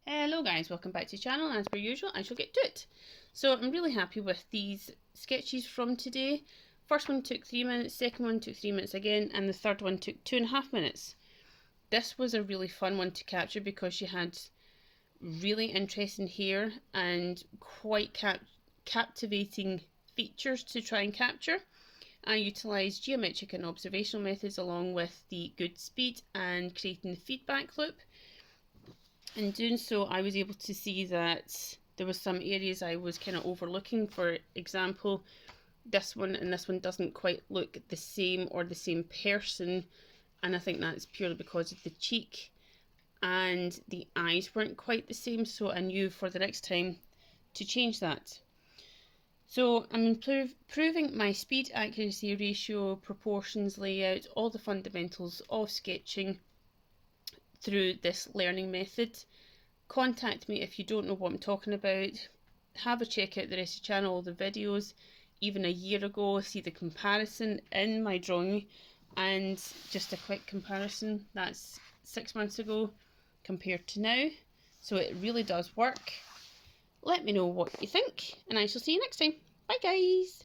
Hello guys, welcome back to the channel. As per usual, I shall get to it. So I'm really happy with these sketches from today. First one took 3 minutes, second one took 3 minutes again, and the third one took 2.5 minutes. This was a really fun one to capture because she had really interesting hair and quite captivating features to try and capture. I utilised geometric and observational methods along with the good speed and creating the feedback loop. In doing so, I was able to see that there was some areas I was kind of overlooking. For example, this one and this one doesn't quite look the same or the same person, and I think that's purely because of the cheek and the eyes weren't quite the same, so I knew for the next time to change that. So I'm improving my speed, accuracy, ratio, proportions, layout, all the fundamentals of sketching through this learning method. Contact me if you don't know what I'm talking about. Have a check out the rest of the channel, all the videos, even a year ago, see the comparison in my drawing, and just a quick comparison, that's 6 months ago compared to now. So it really does work. Let me know what you think, and I shall see you next time. Bye guys!